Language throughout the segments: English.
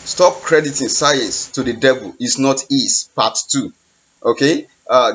Stop crediting science to the devil is not is part 2. Okay,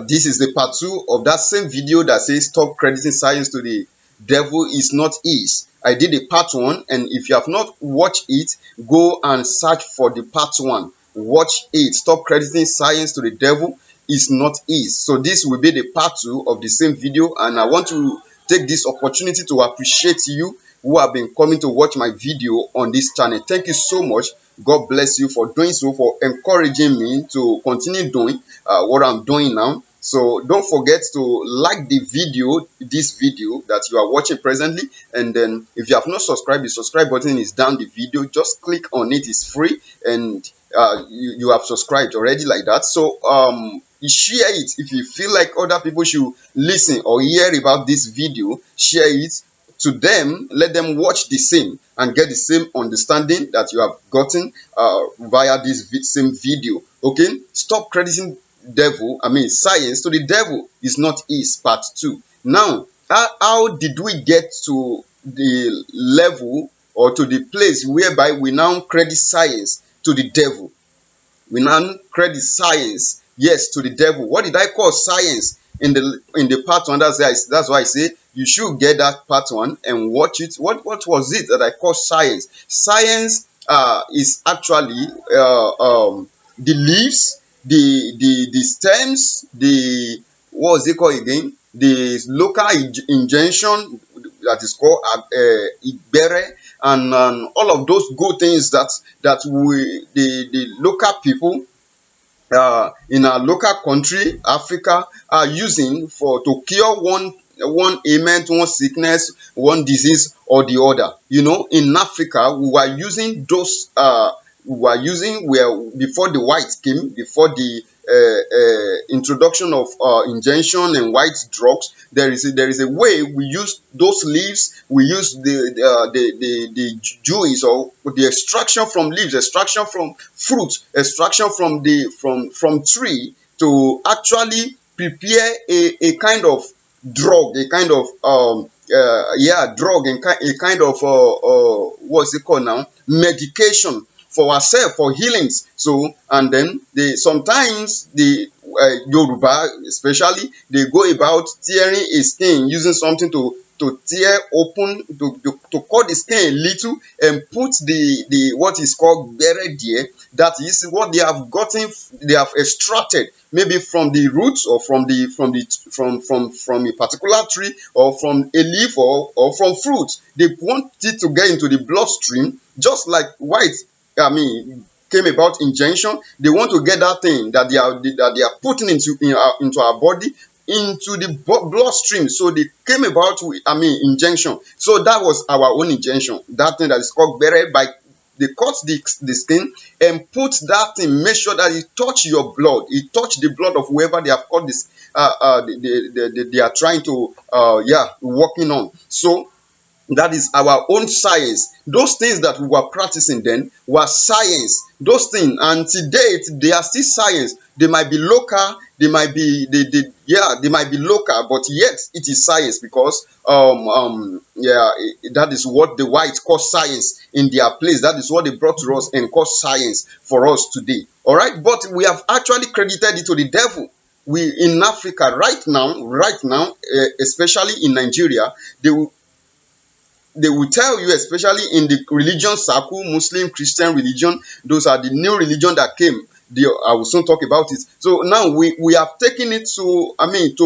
this is the part 2 of that same video that says stop crediting science to the devil is not is. I did a part 1, and if you have not watched it, go and search for the part 1. Watch it. Stop crediting science to the devil is not is. So this will be the part 2 of the same video, and I want to take this opportunity to appreciate you who have been coming to watch my video on this channel. Thank you so much. God bless you for doing so, for encouraging me to continue doing what I'm doing now. So don't forget to like the video, this video that you are watching presently, and then if you have not subscribed, the subscribe button is down the video. Just click on it. It's free, and you have subscribed already like that. So share it. If you feel like other people should listen or hear about this video, share it to them. Let them watch the same and get the same understanding that you have gotten via this same video. Okay, stop crediting science to the devil is not is part 2. Now, how did we get to the level or to the place whereby we now credit science to the devil? We now credit science, yes, to the devil. What did I call science in the part 1? That's why I say you should get that part 1 and watch it. What was it that I call science? Science is actually the leaves, the stems, the what was it called again? The local injection that is called igbere, and all of those good things that we the local people in our local country, Africa, are using for to cure one ailment, one sickness, one disease or the other. You know, in Africa, we were using those. Before the whites came, before the introduction of injection and white drugs, there is a way we use those leaves. We use the juice or the extraction from leaves, extraction from fruit, extraction from tree, to actually prepare a kind of drug, a kind of drug, and a kind of what's it called now, medication for ourselves, for healings. So, and then sometimes the Yoruba especially, they go about tearing a skin using something to tear open, to cut the skin a little and put the what is called bere there. That is what they have gotten, they have extracted, maybe from the roots or from a particular tree, or from a leaf, or from fruit. They want it to get into the bloodstream, just like white came about injection. They want to get that thing that they are putting into our body into the bloodstream. So they came about with injection. So that was our own injection, that thing that is called bere. By they cut the skin and put that thing, make sure that it touch your blood, it touch the blood of whoever they have cut this they are trying to working on. So that is our own science. Those things that we were practicing then were science. Those things, and to date, they are still science. They might be local, they might be local, but yet it is science, because that is what the whites call science in their place. That is what they brought to us and call science for us today. All right, but we have actually credited it to the devil. We in Africa right now, especially in Nigeria, they will tell you, especially in the religion circle, Muslim, Christian religion, those are the new religion that came. I will soon talk about it. So now we have taken it to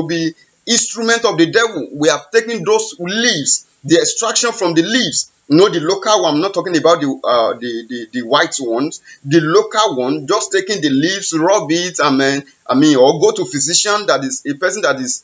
be instrument of the devil. We have taken those leaves, the extraction from the leaves. No, the local one. I'm not talking about the white ones. The local one, just taking the leaves, rub it, or go to physician, that is a person that is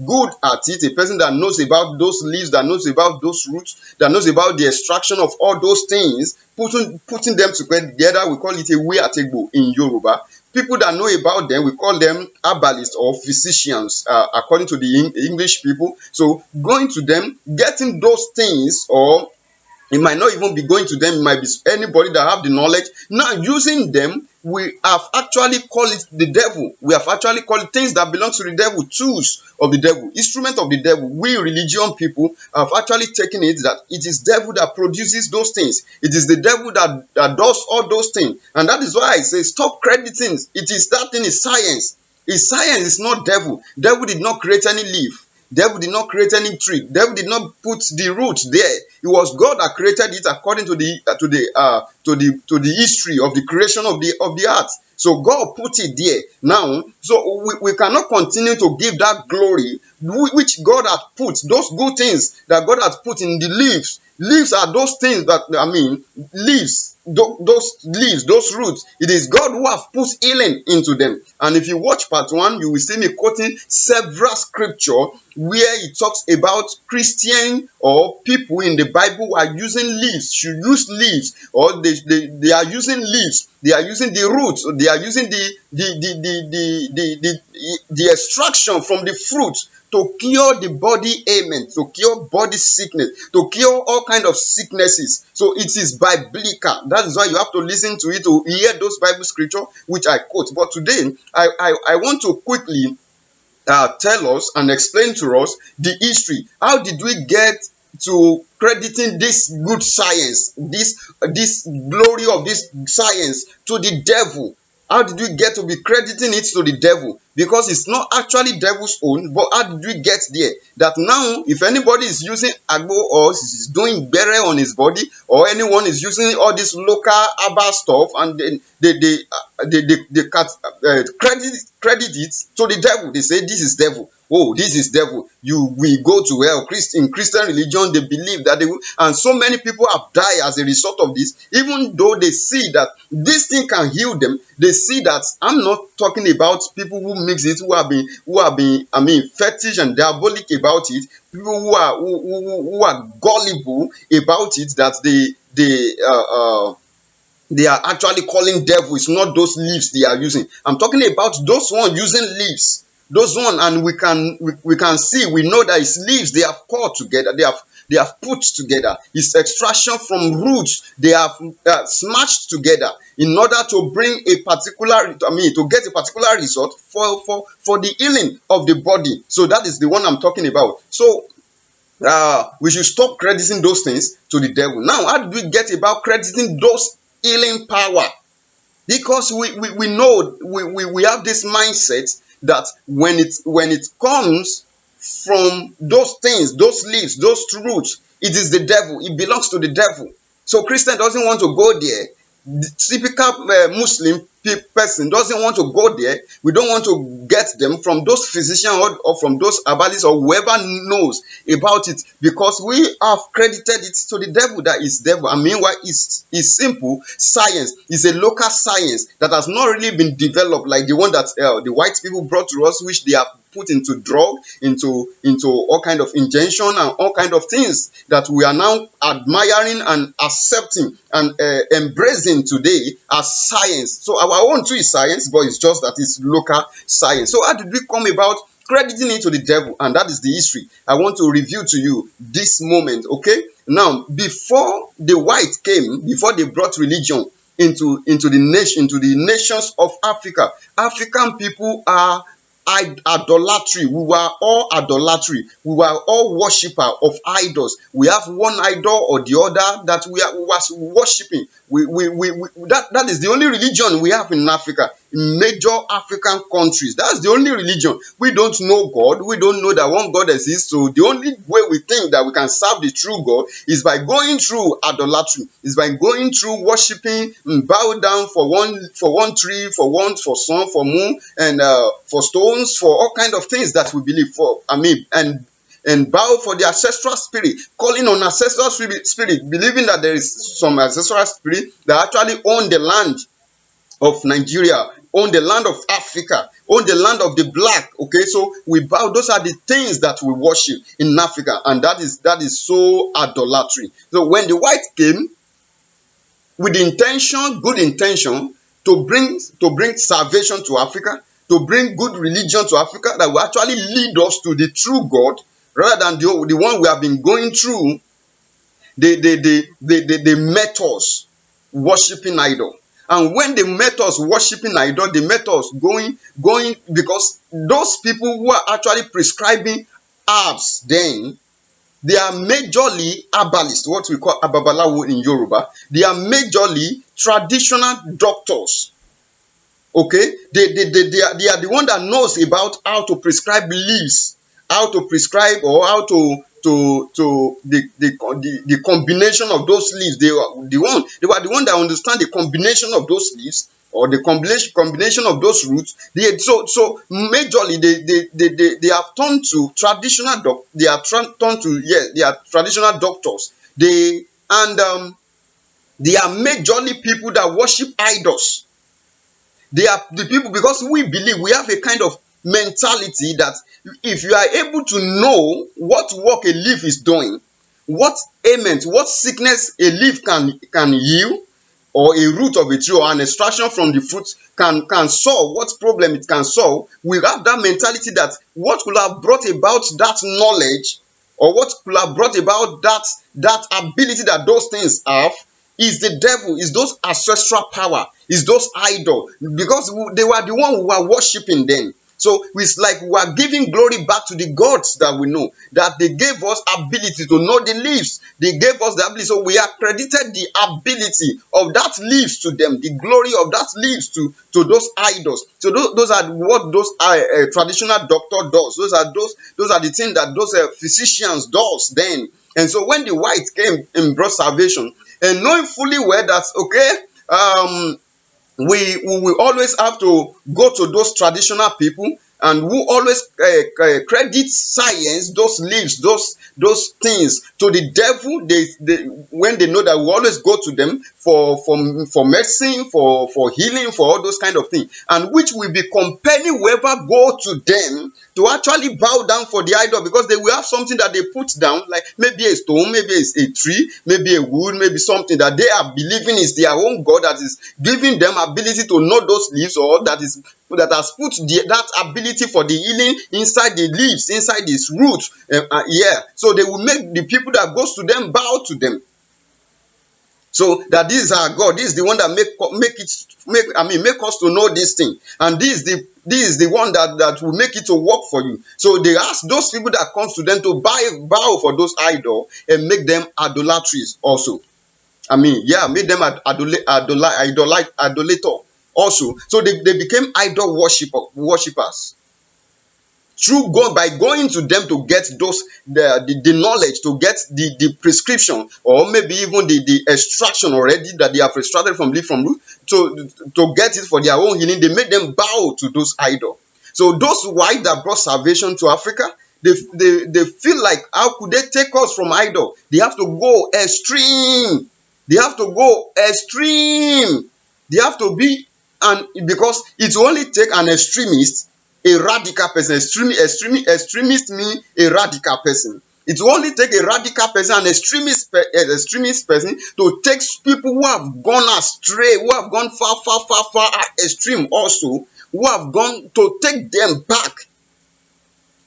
good at it, a person that knows about those leaves, that knows about those roots, that knows about the extraction of all those things, putting them together. We call it a ategbo in Yoruba. People that know about them, we call them herbalists or physicians, according to the English people. So going to them, getting those things, or it might not even be going to them, it might be anybody that have the knowledge, now using them we have actually called it the devil. We have actually called it things that belong to the devil, tools of the devil, instrument of the devil. We religion people have actually taken it that it is devil that produces those things. It is the devil that does all those things. And that is why I say stop crediting. It is that thing is science. It's science, it's not devil. Devil did not create any leaf. Devil did not create any tree. Devil did not put the root there. It was God that created it according to the history of the creation of the earth. So God put it there. Now, so we cannot continue to give that glory which God has put, those good things that God has put in the leaves. Leaves are those things that, leaves, those leaves, those roots. It is God who have put healing into them. And if you watch part 1, you will see me quoting several scripture where it talks about Christian or people in the Bible who are using leaves, should use leaves, or they are using leaves, they are using the roots, they are using the extraction from the fruit to cure the body ailment, to cure body sickness, to cure all kind of sicknesses. So it is biblical. That is why you have to listen to it to hear those Bible scripture which I quote. But today I want to quickly tell us and explain to us the history. How did we get to crediting this good science, this glory of this science to the devil? How did we get to be crediting it to the devil? Because it's not actually devil's own, but how did we get there? That now, if anybody is using agbo or is doing bere on his body, or anyone is using all this local herbal stuff, and then they credit it to the devil. They say this is devil. Oh, this is devil. You will go to hell. In Christian religion, they believe that they will, and so many people have died as a result of this. Even though they see that this thing can heal them, they see that I'm not talking about people who mix it, who have been, fetish and diabolic about it. People who are gullible about it, that they are actually calling devil. It's not those leaves they are using. I'm talking about those ones using leaves. Those one, and we can see, we know that it's leaves they have caught together, they have put together. It's extraction from roots they have smashed together in order to bring a particular, to get a particular result for the healing of the body. So that is the one I'm talking about. So we should stop crediting those things to the devil. Now, how did we get about crediting those healing power? Because we know we have this mindset that when it comes from those things, those leaves, those roots, it is the devil. It belongs to the devil. So Christian doesn't want to go there. The typical Muslim person doesn't want to go there. We don't want to get them from those physicians or from those herbalists or whoever knows about it, because we have credited it to the devil, that is devil. And meanwhile, it's simple science. It's a local science that has not really been developed like the one that the white people brought to us, which they have put into drug, into all kind of injection and all kind of things that we are now admiring and accepting and embracing today as science. So our own too is science, but it's just that it's local science. So how did we come about crediting it to the devil? And that is the history I want to review to you this moment. Okay, now before the white came, before they brought religion into the nations of Africa, African people are idolatry. We were all idolatry. We were all worshipper of idols. We have one idol or the other that we was worshiping. That is the only religion we have in Africa, in major African countries. That's the only religion. We don't know God. We don't know that one God exists. So the only way we think that we can serve the true God is by going through idolatry. Is by going through worshiping and bow down for one tree, for sun, for moon, and for stones, for all kind of things that we believe for. And bow for the ancestral spirit, calling on ancestral spirit, believing that there is some ancestral spirit that actually own the land of Nigeria, own the land of Africa, own the land of the black. Okay, so we bow. Those are the things that we worship in Africa, and that is so idolatry. So when the white came with the intention, good intention, to bring salvation to Africa, to bring good religion to Africa that will actually lead us to the true God, rather than the one we have been going through, they met us worshiping idol. And when they met us worshiping idol, they met us going because those people who are actually prescribing herbs then, they are majorly herbalists, what we call ababalawo in Yoruba. They are majorly traditional doctors. Okay, they are the one that knows about how to prescribe leaves, how to prescribe, or how to the combination of those leaves. They were the one that understand the combination of those leaves, or the combination of those roots. So majorly they have turned to traditional they are turned to, yes, they are traditional doctors. They are majorly people that worship idols. They are the people, because we believe, we have a kind of mentality that if you are able to know what work a leaf is doing, what ailment, what sickness a leaf can heal, or a root of a tree, or an extraction from the fruit can solve, what problem it can solve, we have that mentality that what could have brought about that knowledge, or what could have brought about that ability that those things have, is the devil, is those ancestral power, is those idol, because they were the one who were worshiping them. So it's like we are giving glory back to the gods that we know, that they gave us ability to know the leaves. They gave us the ability, so we are credited the ability of that leaves to them, the glory of that leaves to those idols. So those are what those traditional doctor does. Those are the things that those physicians does then. And so when the white came and brought salvation, and knowing fully well that, okay, we will always have to go to those traditional people, and who always credit science, those leaves, those things to the devil. When they know that we always go to them for medicine, for healing, for all those kind of things, and which will be compelling whoever go to them to actually bow down for the idol, because they will have something that they put down, like maybe a stone, maybe it's a tree, maybe a wood, maybe something that they are believing is their own god, that is giving them ability to know those leaves, or that has put that ability for the healing inside the leaves, inside this root. Yeah, so they will make the people that goes to them bow to them. So that this is our God. This is the one that make us to know this thing, and this is the one that will make it to work for you. So they ask those people that comes to them to bow for those idol, and make them idolatries also. Made them idolator also. So they became idol worshippers. Through God, by going to them to get the knowledge, to get the prescription, or maybe even the extraction already that they have extracted from leaf, from root, to get it for their own healing, they made them bow to those idols. So those white that brought salvation to Africa, they feel like, how could they take us from idol? They have to go extreme. They have to go extreme. They have to be, and because it will only take an extremist, a radical person. Extremist mean a radical person. It will only take a radical person, an extremist person, to take people who have gone astray, who have gone far extreme also, who have gone, to take them back.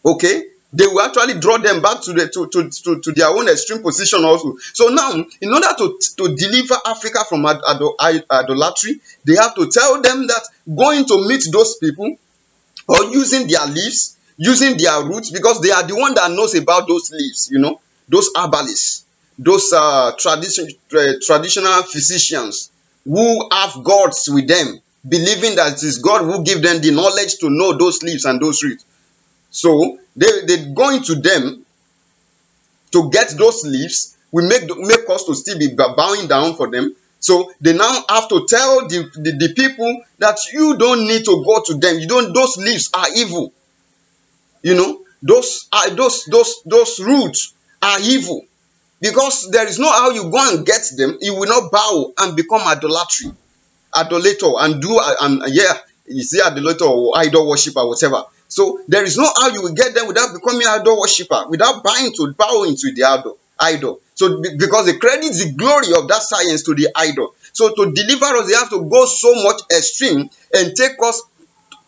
Okay, they will actually draw them back to their own extreme position also. So now, in order to deliver Africa from idolatry, they have to tell them that going to meet those people, or using their leaves, using their roots, because they are the one that knows about those leaves, those herbalists, those traditional physicians who have gods with them, believing that it is God who give them the knowledge to know those leaves and those roots. So they going to them to get those leaves will make us to still be bowing down for them. So they now have to tell the people that you don't need to go to them. Those leaves are evil. Those roots are evil. Because there is no how you go and get them, you will not bow and become idolator, and you see, idolator or idol worshiper, whatever. So there is no how you will get them without becoming idol worshiper, without bow into the idol. So because they credit the glory of that science to the idol. So to deliver us, they have to go so much extreme and take us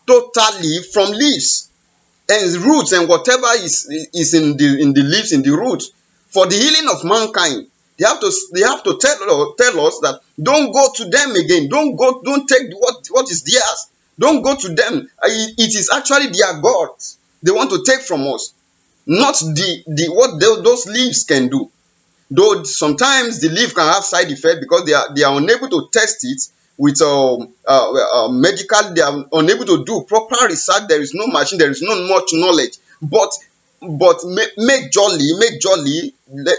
totally from leaves and roots and whatever is in the leaves, in the roots, for the healing of mankind. They have to tell us that don't go to them again. Don't take what is theirs. Don't go to them. It is actually their God they want to take from us, not the what those leaves can do. Though sometimes the leaf can have side effect because they are unable to test it with medical. They are unable to do proper research. There is no machine. There is not much knowledge. But make jolly.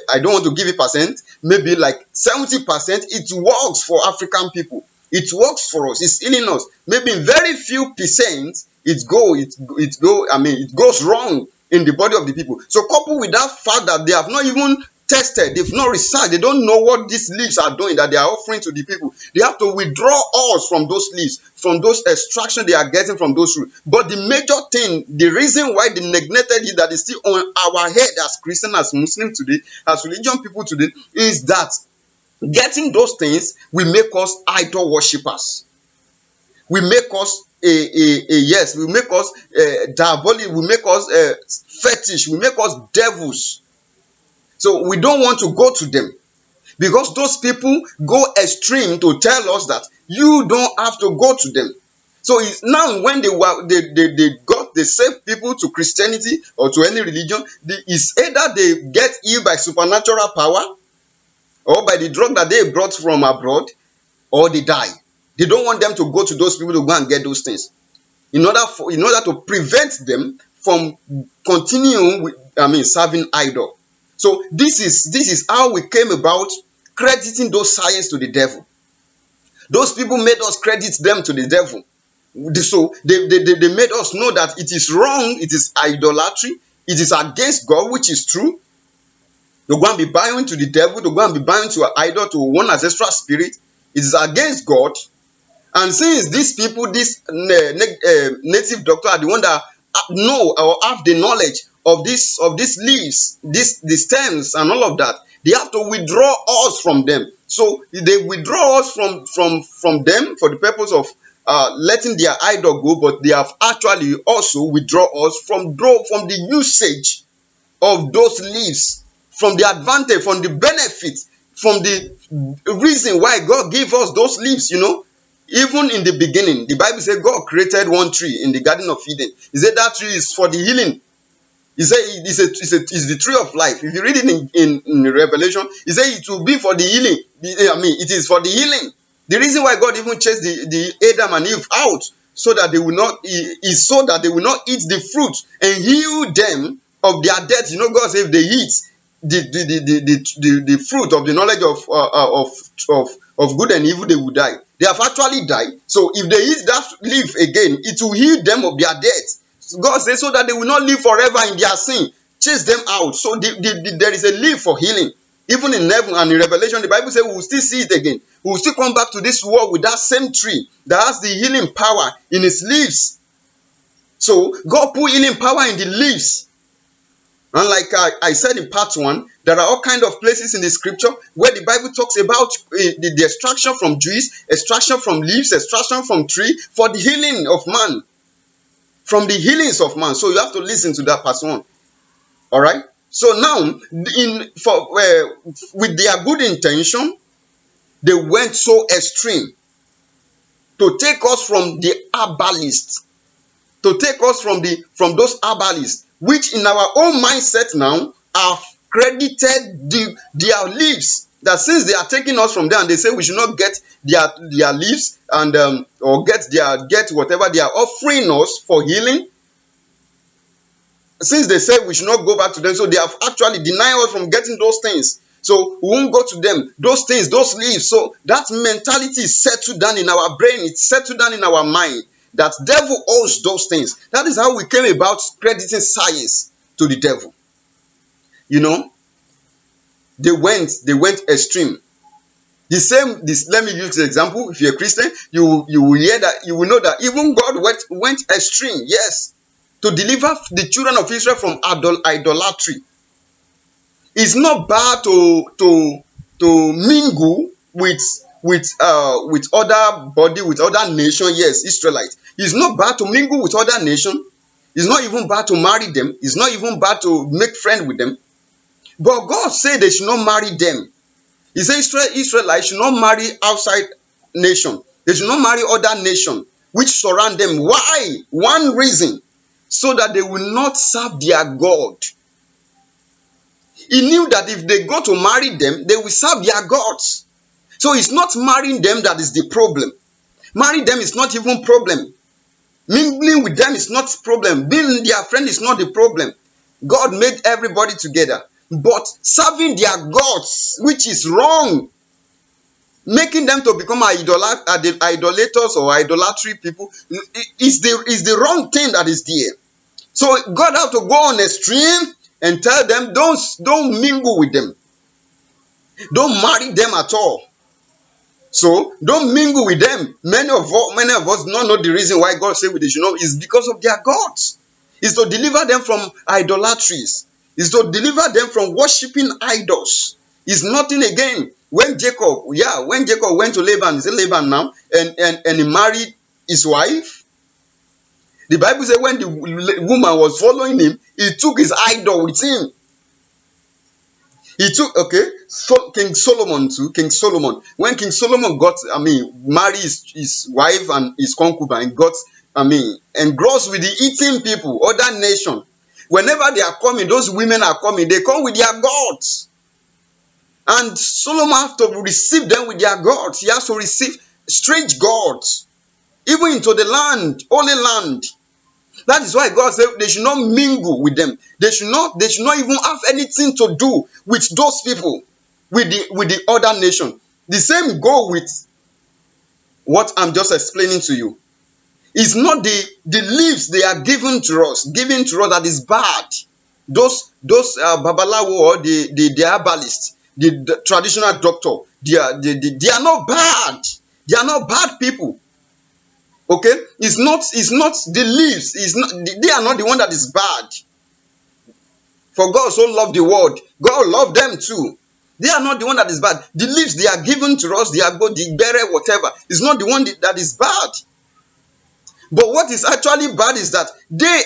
I don't want to give it percent. Maybe like 70%. It works for African people. It works for us. It's healing us. Maybe in very few percent it goes wrong in the body of the people. So coupled with that fact that they have not even tested, they've not researched, they don't know what these leaves are doing that they are offering to the people. They have to withdraw us from those leaves, from those extraction they are getting from those roots. But the major thing, the reason why they neglected it, that is still on our head as Christians, as Muslims today, as religion people today, is that getting those things will make us idol worshippers. Will make us yes, will make us diabolic, will make us fetish, will make us devils. So we don't want to go to them, because those people go extreme to tell us that you don't have to go to them. So it's now when they save people to Christianity or to any religion, it's either they get healed by supernatural power or by the drug that they brought from abroad, or they die. They don't want them to go to those people to go and get those things, in order to prevent them from continuing with serving idol. So this is how we came about crediting those science to the devil. Those people made us credit them to the devil. So they made us know that it is wrong, it is idolatry, it is against God, which is true. To go and be bowing to the devil, to go and be bowing to an idol, to one ancestral spirit, it is against God. And since these people, this native doctor, are the one that know or have the knowledge of these leaves, the stems and all of that, they have to withdraw us from them. So they withdraw us from them for the purpose of letting their idol go, but they have actually also withdraw us from the usage of those leaves, from the advantage, from the benefit, from the reason why God gave us those leaves. Even in the beginning, the Bible says God created one tree in the Garden of Eden. He said that tree is for the healing. He said it's the tree of life. If you read it in Revelation, he said it will be for the healing. It is for the healing. The reason why God even chased the Adam and Eve out, so that they will not eat the fruit and heal them of their death. God said if they eat the fruit of the knowledge of good and evil, they will die. They have actually died. So if they eat that leaf again, it will heal them of their death. God says so that they will not live forever in their sin. Chase them out. So there is a leaf for healing. Even in heaven and in Revelation, the Bible says we will still see it again. We will still come back to this world with that same tree that has the healing power in its leaves. So God put healing power in the leaves. And like I said in part 1, there are all kinds of places in the scripture where the Bible talks about the extraction from trees, extraction from leaves, extraction from tree for the healing of man. From the healings of man. So you have to listen to that part 1. All right. So now, with their good intention, they went so extreme to take us from the herbalists, to take us from those herbalists, which in our own mindset now have credited their leaves. That since they are taking us from there and they say we should not get their leaves and or get whatever they are offering us for healing. Since they say we should not go back to them, so they have actually denied us from getting those things. So we won't go to them. Those things, those leaves. So that mentality is settled down in our brain. It's settled down in our mind that devil owes those things. That is how we came about crediting science to the devil. They went extreme. Let me use the example. If you're a Christian, you will hear that, you will know that even God went extreme, yes, to deliver the children of Israel from idolatry. It's not bad to mingle with other body, with other nation. Yes, Israelites. It's not bad to mingle with other nation. It's not even bad to marry them. It's not even bad to make friends with them. But God said they should not marry them. He says Israelites should not marry outside nation. They should not marry other nation which surround them. Why? One reason, so that they will not serve their God. He knew that if they go to marry them, they will serve their gods. So it's not marrying them that is the problem. Marrying them is not even problem. Mingling with them is not problem. Being their friend is not the problem. God made everybody together. But serving their gods, which is wrong, making them to become idolaters or idolatry people, is the wrong thing that is there. So God have to go on a stream and tell them, don't mingle with them. Don't marry them at all. So don't mingle with them. Many of us don't know the reason why God said we should not. Is because of their gods. Is to deliver them from idolatries. Is to deliver them from worshiping idols. Is nothing again. When Jacob went to Laban, is it Laban now? And he married his wife. The Bible says when the woman was following him, he took his idol with him. He took, King Solomon too. King Solomon. When King Solomon married his wife and his concubine, engrossed with the eating people, other nation. Whenever they are coming, those women are coming, they come with their gods. And Solomon has to receive them with their gods. He has to receive strange gods, even into the land, holy land. That is why God said they should not mingle with them. They should not even have anything to do with those people, with the other nation. The same go with what I'm just explaining to you. It's not the leaves they are given to us that is bad. Those babalawo or the herbalists, the traditional doctor, they are not bad. They are not bad people. Okay, it's not the leaves. They are not the one that is bad. For God so loved the world, God loved them too. They are not the one that is bad. The leaves they are given to us, they are good, the berry, whatever. It's not the one that is bad. But what is actually bad is that they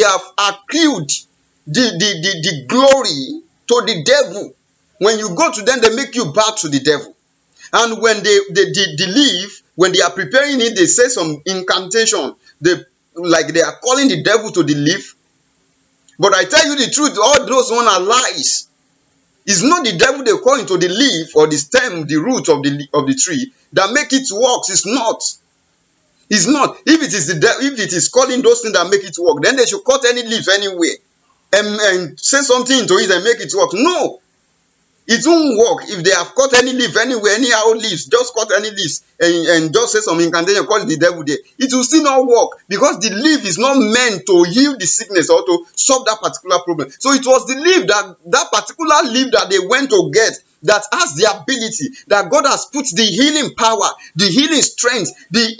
have accrued the glory to the devil. When you go to them, they make you bow to the devil. And when they leave, when they are preparing it, they say some incantation. They are calling the devil to the leaf. But I tell you the truth, all those one are lies. It's not the devil they call into the leaf or the stem, the root of the tree that make it work. It's not. It's not. If it is calling those things that make it work, then they should cut any leaf anywhere and say something into it and make it work. No. It won't work if they have cut any leaf anywhere, any old leaves, just cut any leaves and just say some incantation, call the devil there. It will still not work because the leaf is not meant to heal the sickness or to solve that particular problem. So it was the leaf that particular leaf that they went to get that has the ability, that God has put the healing power, the healing strength, the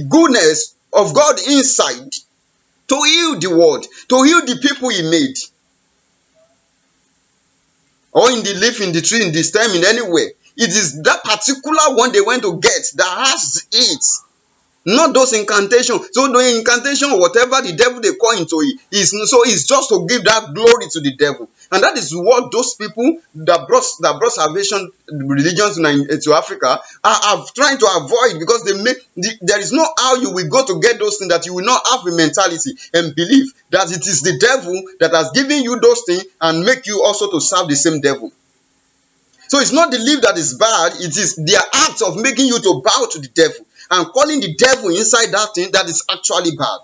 goodness of God inside to heal the world, to heal the people He made. Or in the leaf, in the tree, in the stem, in anywhere. It is that particular one they went to get that has it. Not those incantations. So the incantation or whatever the devil they call into it it's just to give that glory to the devil. And that is what those people that brought salvation religions to Africa are trying to avoid, because there is no how you will go to get those things that you will not have a mentality and believe that it is the devil that has given you those things and make you also to serve the same devil. So it's not the leaf that is bad, it is their act of making you to bow to the devil and calling the devil inside that thing that is actually bad.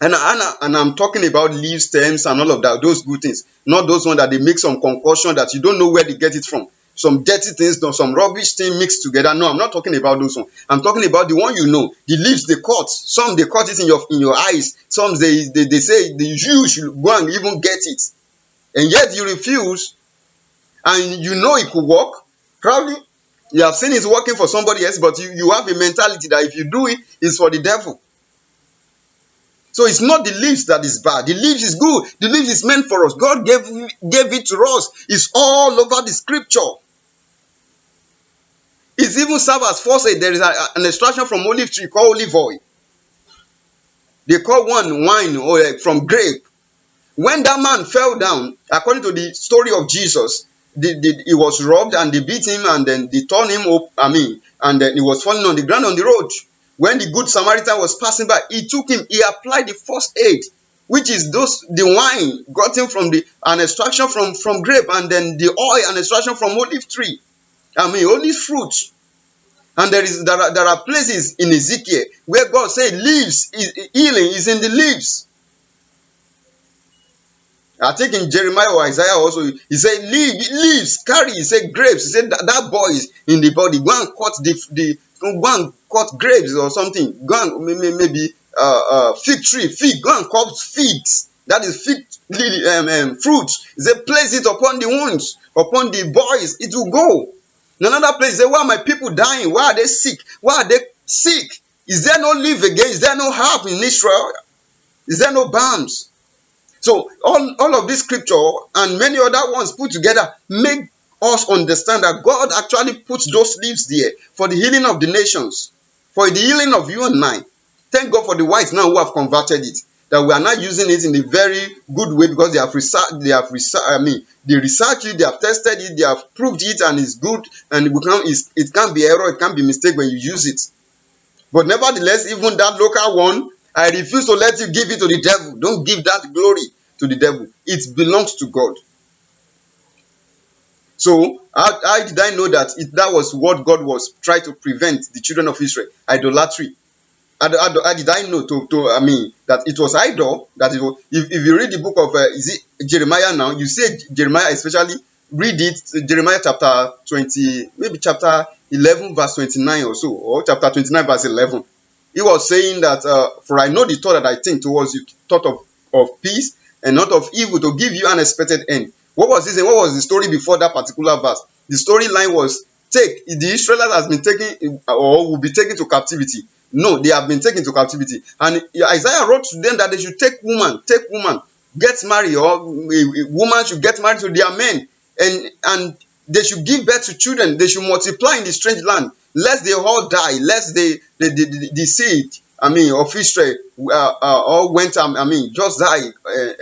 And I'm talking about leaves, stems, and all of that, those good things. Not those ones that they make some concoction that you don't know where they get it from. Some dirty things, some rubbish thing mixed together. No, I'm not talking about those ones. I'm talking about the one you know. The leaves they cut. Some they cut it in your eyes. Some they say you should go and even get it. And yet you refuse. And you know it could work. Probably you have seen it's working for somebody else, but you have a mentality that if you do it, it's for the devil. So it's not the leaves that is bad. The leaves is good. The leaves is meant for us. God gave it to us. It's all over the scripture. It's even served as first aid. There is an extraction from olive tree called olive oil. They call one wine or from grape. When that man fell down, according to the story of Jesus, he was robbed and they beat him and then they torn him up. And then he was falling on the ground on the road. When the good Samaritan was passing by, he took him, he applied the first aid, which is the wine gotten from an extraction from grape, and then the oil and extraction from olive tree. Olive fruit. And there are places in Ezekiel where God said healing is in the leaves. I think in Jeremiah or Isaiah also, he said leaves carry. He said grapes. He said that boy is in the body. Go and cut grapes or something. Go and maybe fig tree, fig. Go and cut figs. That is fig fruit. He said place it upon the wounds, upon the boys. It will go. In another place, he said, why are my people dying? Why are they sick? Why are they sick? Is there no leaf again? Is there no herb in Israel? Is there no balms? So all of this scripture and many other ones put together make us understand that God actually puts those leaves there for the healing of the nations, for the healing of you and I. Thank God for the whites now who have converted it, that we are not using it in a very good way because they researched it, they have tested it, they have proved it, and it's good, and it can't be error, it can't be mistake when you use it. But nevertheless, even that local one, I refuse to let you give it to the devil. Don't give that glory to the devil. It belongs to God. So, how did I know that that was what God was trying to prevent the children of Israel? Idolatry. How did I know that it was idol? That it was, if you read the book of Jeremiah now, you see Jeremiah, especially read it, Jeremiah chapter 20, maybe chapter 11 verse 29 or so, or chapter 29 verse 11. He was saying that, for I know the thought that I think towards you, thought of peace and not of evil, to give you an expected end. What was this? And what was the story before that particular verse? The storyline was, the Israelites has been taken or will be taken to captivity. No, they have been taken to captivity. And Isaiah wrote to them that they should take woman, get married, or a woman should get married to their men, and they should give birth to children. They should multiply in the strange land, lest they all die, lest the seed, of Israel, all went, just die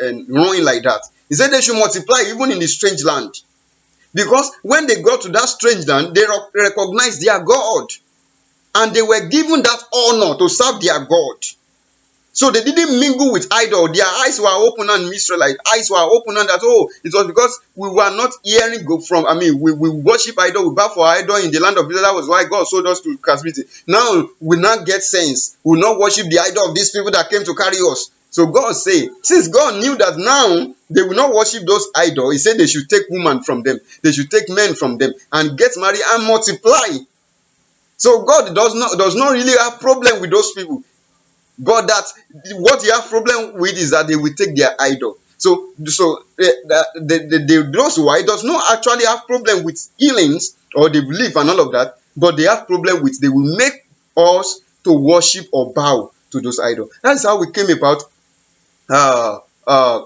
and ruin like that. He said they should multiply even in the strange land, because when they got to that strange land, they recognized their God, and they were given that honor to serve their God. So they didn't mingle with idol. Their eyes were open, and Israelite eyes were open, and that, it was because we were not hearing from, we worship idol, we bow for idol in the land of Israel. That was why God sold us to captivity. Now we now get sense. We will not worship the idol of these people that came to carry us. So God said, since God knew that now they will not worship those idols, he said they should take women from them, they should take men from them, and get married and multiply. So God does not really have problem with those people. But that what he has problem with is that they will take their idol. So those who does not actually have problem with healings or the belief and all of that, but they have problem with, they will make us to worship or bow to those idols. That's how we came about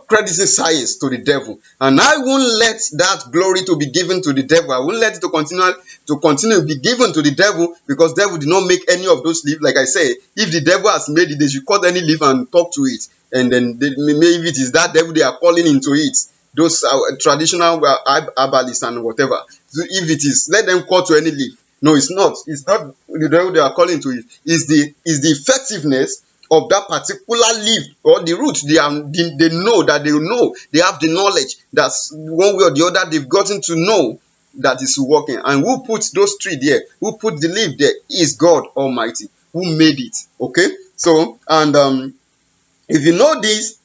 crediting science to the devil. And I won't let that glory to be given to the devil. I won't let it to continue to be given to the devil, because devil did not make any of those leaves. Like I say, if the devil has made it, they should cut any leaf and talk to it, and then maybe it is that devil they are calling into it, those traditional herbalists and whatever. So if it is, let them cut to any leaf. No, it's not the devil they are calling to it. Is the effectiveness of that particular leaf or the root. They know they have the knowledge that one way or the other they've gotten to know that is working. And who put those tree there, who put the leaf there, is God Almighty, who made it. Okay, so, and if you know this,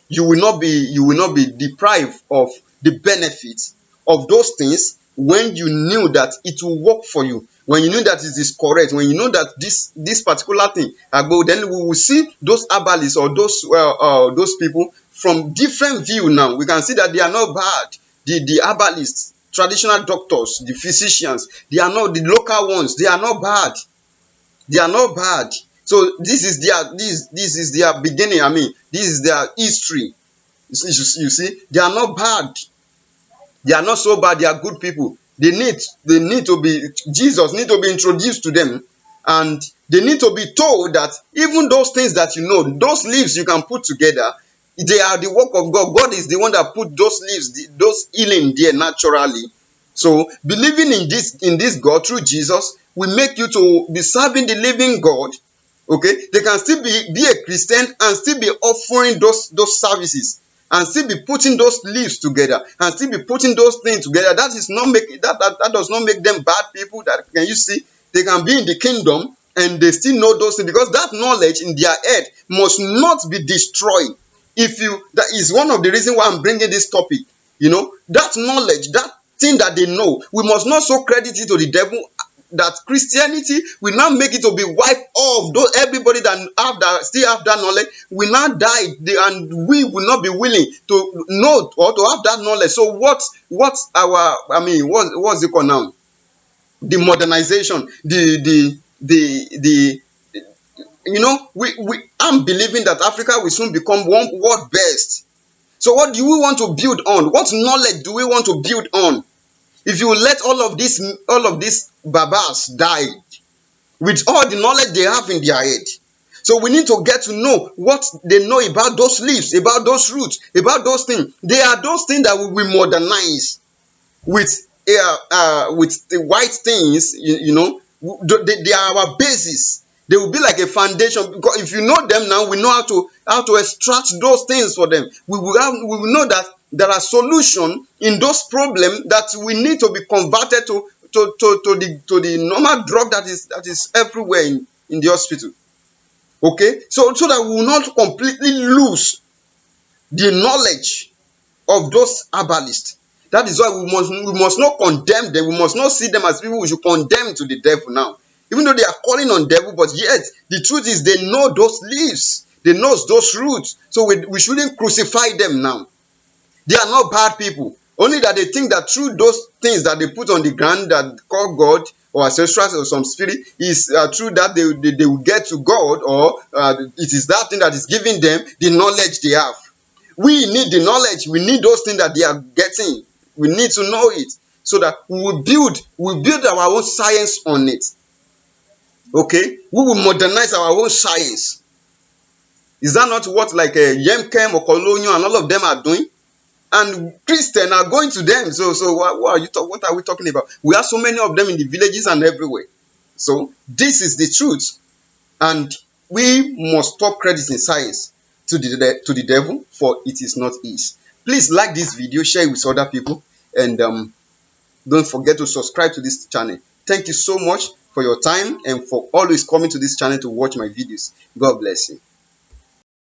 you will not be deprived of the benefits of those things when you knew that it will work for you, when you knew that it is correct, when you know that this particular thing, then we will see those herbalists or those people from different view. Now we can see that they are not bad. The herbalists, traditional doctors, the physicians, they are not, the local ones, they are not bad. They are not bad. So this is their beginning. This is their history. You see, they are not bad. They are not so bad. They are good people. They need to be, Jesus need to be introduced to them, and they need to be told that even those things that those leaves you can put together, They are the work of God. God is the one that put those leaves, those healing there naturally. So believing in this God through Jesus will make you to be serving the living God. Okay, they can still be a Christian and still be offering those services and still be putting those leaves together and still be putting those things together. That is not make that does not make them bad people. That can you see? They can be in the kingdom and they still know those things because that knowledge in their head must not be destroyed. If you That is one of the reasons why I'm bringing this topic. That knowledge, that thing that they know, we must not so credit it to the devil that Christianity will now make it to be wiped off. Though everybody that still have that knowledge will now die, and we will not be willing to know or to have that knowledge. So what's our what's it called now? The modernization, the we I'm believing that Africa will soon become one world best. So what do we want to build on? What knowledge do we want to build on? If you let all of these babas die with all the knowledge they have in their head. So we need to get to know what they know about those leaves, about those roots, about those things. They are those things that we will modernize with the white things. They are our basis. They will be like a foundation because if you know them now, we know how to extract those things for them. We will know that there are solutions in those problems that we need to be converted to the normal drug that is everywhere in the hospital. Okay, so that we will not completely lose the knowledge of those herbalists. That is why we must not condemn them. We must not see them as people we should condemn to the devil now. Even though they are calling on devil, but yet the truth is they know those leaves, they know those roots. So we shouldn't crucify them now. They are not bad people. Only that they think that through those things that they put on the ground that call God or ancestors or some spirit is through that they will get to God, or it is that thing that is giving them the knowledge they have. We need the knowledge. We need those things that they are getting. We need to know it so that we build our own science on it. Okay, we will modernize our own science. Is that not what like Yemkem or Colonial and all of them are doing? And Christians are going to them. So what are we talking about? We have so many of them in the villages and everywhere. So this is the truth, and we must stop crediting science to the devil, for it is not his. Please like this video, share it with other people, and don't forget to subscribe to this channel. Thank you so much for your time and for always coming to this channel to watch my videos. God bless you.